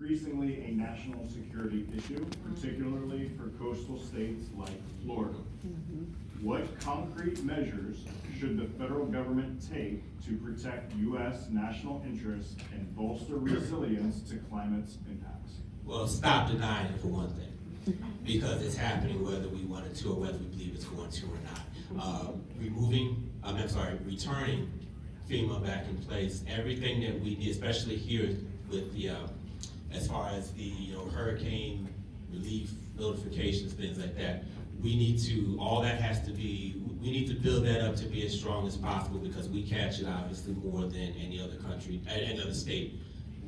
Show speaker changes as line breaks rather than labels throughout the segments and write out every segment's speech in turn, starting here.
increasingly a national security issue, particularly for coastal states like Florida. What concrete measures should the federal government take to protect U.S. national interests and bolster resilience to climate's impacts?
Well, stop denying it for one thing, because it's happening whether we want it to or whether we believe it's going to or not. Returning FEMA back in place, everything that we need, especially here with the, as far as the hurricane relief notifications, things like that, we need to, all that has to be, we need to build that up to be as strong as possible, because we catch it obviously more than any other country, any other state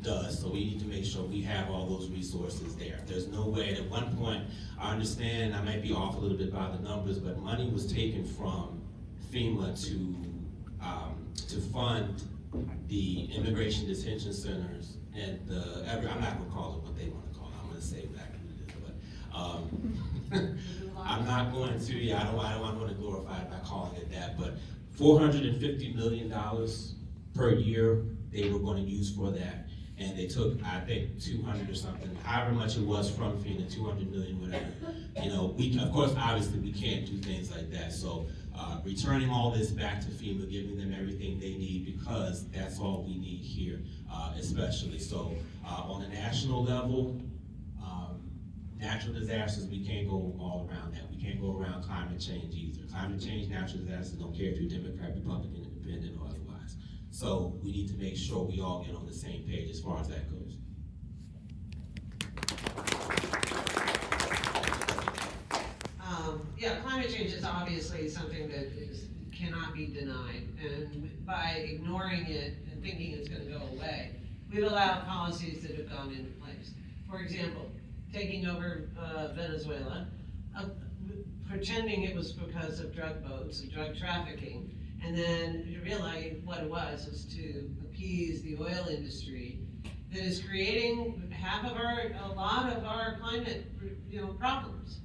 does. So we need to make sure we have all those resources there. There's no way, at one point, I understand, I might be off a little bit by the numbers, but money was taken from FEMA to fund the immigration detention centers and I'm not gonna call it what they want to call it, I'm gonna say exactly what it is, but I'm not going to, I don't want to glorify it by calling it that, but $450 million per year they were going to use for that. And they took, I think, 200 or something, however much it was from FEMA, 200 million, whatever. We, of course, obviously, we can't do things like that. So returning all this back to FEMA, giving them everything they need, because that's all we need here, especially. So on a national level, natural disasters, we can't go all around that. We can't go around climate change either. Climate change, natural disasters, don't care if you're Democrat, Republican, Independent, or otherwise. So we need to make sure we all get on the same page as far as that goes.
Yeah, climate change is obviously something that cannot be denied. And by ignoring it and thinking it's going to go away, we've allowed policies that have gone into place. For example, taking over Venezuela, pretending it was because of drug boats and drug trafficking, and then you realize what it was to appease the oil industry that is creating a lot of our climate, problems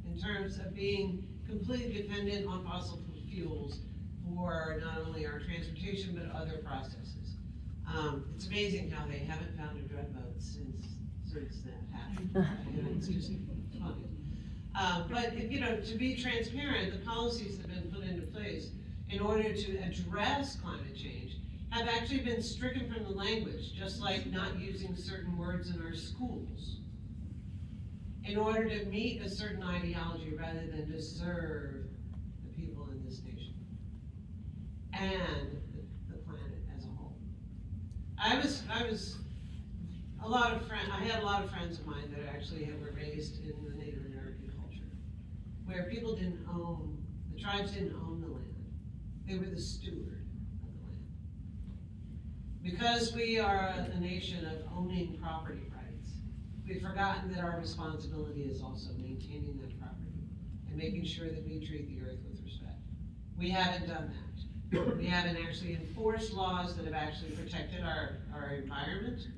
in terms of being completely dependent on fossil fuels for not only our transportation but other processes. It's amazing how they haven't found a drug boat since that happened. It's just funny. But to be transparent, the policies that have been put into place in order to address climate change have actually been stricken from the language, just like not using certain words in our schools, in order to meet a certain ideology rather than to serve the people in this nation and the planet as a whole. I had a lot of friends of mine that actually were raised in the Native American culture, where people the tribes didn't own the land. They were the steward of the land. Because we are a nation of owning property rights, we've forgotten that our responsibility is also maintaining that property and making sure that we treat the earth with respect. We haven't done that. We haven't actually enforced laws that have actually protected our environment,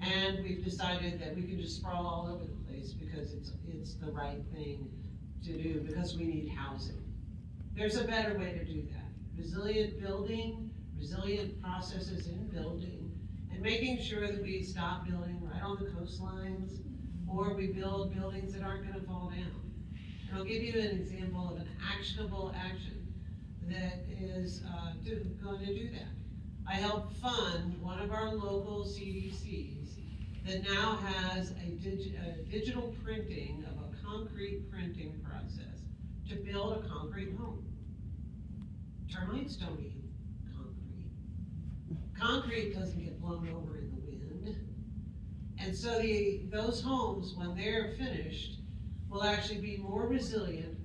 and we've decided that we can just sprawl all over the place because it's the right thing to do, because we need housing. There's a better way to do that. Resilient building, resilient processes in building, and making sure that we stop building right on the coastlines, or we build buildings that aren't going to fall down. And I'll give you an example of an actionable action that is going to do that. I helped fund one of our local CDCs that now has a digital printing of a concrete printing process to build a concrete home. Termites don't eat concrete. Concrete doesn't get blown over in the wind. And so those homes, when they're finished, will actually be more resilient,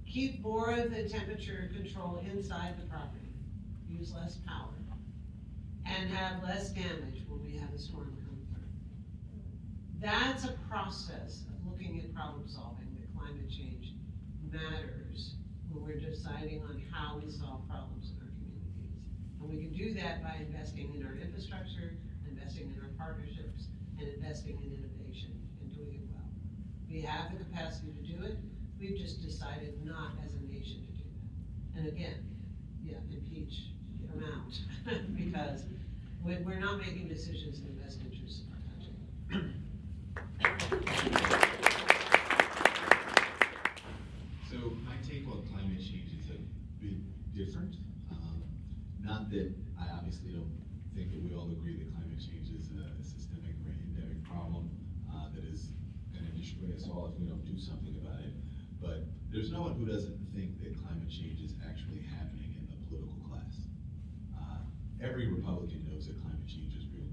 keep more of the temperature control inside the property, use less power, and have less damage when we have a storm come through. That's a process of looking at problem solving that climate change matters when we're deciding on how we solve problems in our communities. And we can do that by investing in our infrastructure, investing in our partnerships, and investing in innovation and doing it well. We have the capacity to do it. We've just decided not as a nation to do that. And again, impeach, get them out, because we're not making decisions in the best interest of our country.
call if we don't do something about it. But there's no one who doesn't think that climate change is actually happening in the political class. Every Republican knows that climate change is real.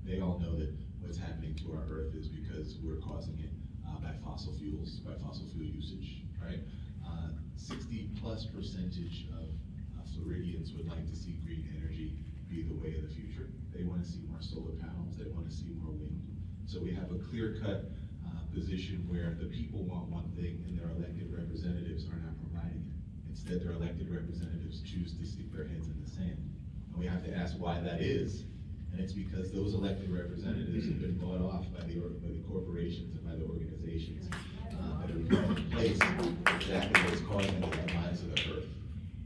They all know that what's happening to our Earth is because we're causing it by fossil fuels, by fossil fuel usage, right? 60+% of Floridians would like to see green energy be the way of the future. They want to see more solar panels, they want to see more wind. So we have a clear-cut position where the people want one thing and their elected representatives are not providing it. Instead, their elected representatives choose to stick their heads in the sand. And we have to ask why that is. And it's because those elected representatives have been bought off by the corporations and by the organizations that are put in place exactly what's causing the demise of the Earth.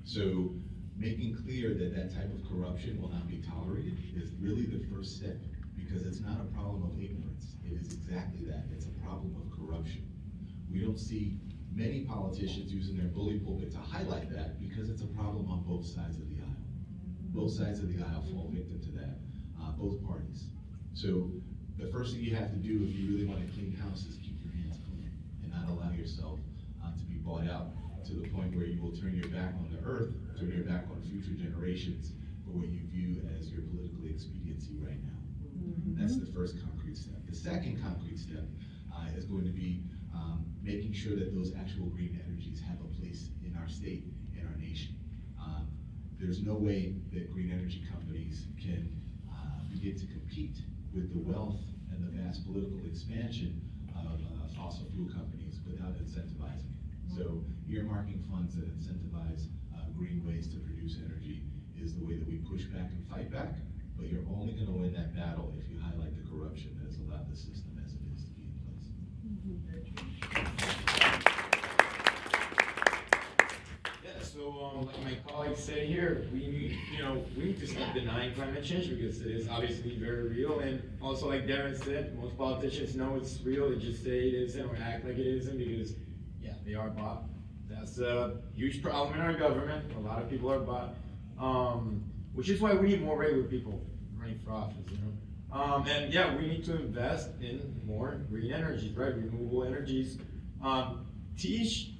So making clear that that type of corruption will not be tolerated is really the first step, because it's not a problem of ignorance. It is exactly that. It's a problem of corruption. We don't see many politicians using their bully pulpit to highlight that, because it's a problem on both sides of the aisle. Both sides of the aisle fall victim to that, both parties. So the first thing you have to do if you really want to clean house is keep your hands clean and not allow yourself to be bought out to the point where you will turn your back on the Earth, turn your back on future generations for what you view as your political expediency right now. That's the first concrete step. The second concrete step is going to be making sure that those actual green energies have a place in our state, in our nation. There's no way that green energy companies can begin to compete with the wealth and the vast political expansion of fossil fuel companies without incentivizing it. So earmarking funds that incentivize green ways to produce energy is the way that we push back and fight back, but you're only going to win that battle if you highlight the corruption that has allowed the system as it is to be in place.
Yeah, so like my colleague said here, we need to stop denying climate change, because it is obviously very real. And also, like Darren said, most politicians know it's real. They just say it isn't or act like it isn't because, yeah, they are bought. That's a huge problem in our government. A lot of people are bought, which is why we need more regular people running for office. And yeah, we need to invest in more green energies, right? Renewable energies. Teach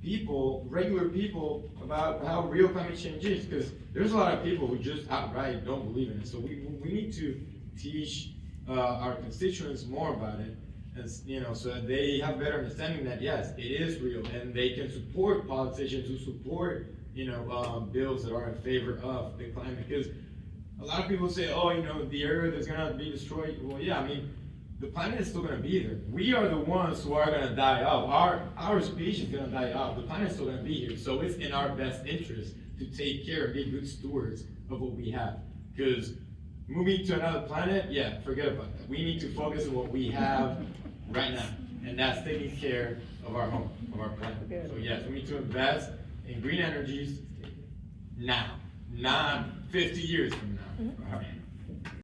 people, regular people, about how real climate change is, because there's a lot of people who just outright don't believe in it. So we need to teach our constituents more about it, as so that they have better understanding that yes, it is real, and they can support politicians who support bills that are in favor of the climate. Because a lot of people say, oh, the Earth is gonna be destroyed. Well, yeah, I mean, the planet is still going to be there. We are the ones who are going to die off. Our species is going to die off. The planet is still going to be here. So it's in our best interest to take care and be good stewards of what we have. Because moving to another planet, yeah, forget about that. We need to focus on what we have right now. And that's taking care of our home, of our planet. So yes, we need to invest in green energies now, not 50 years from now.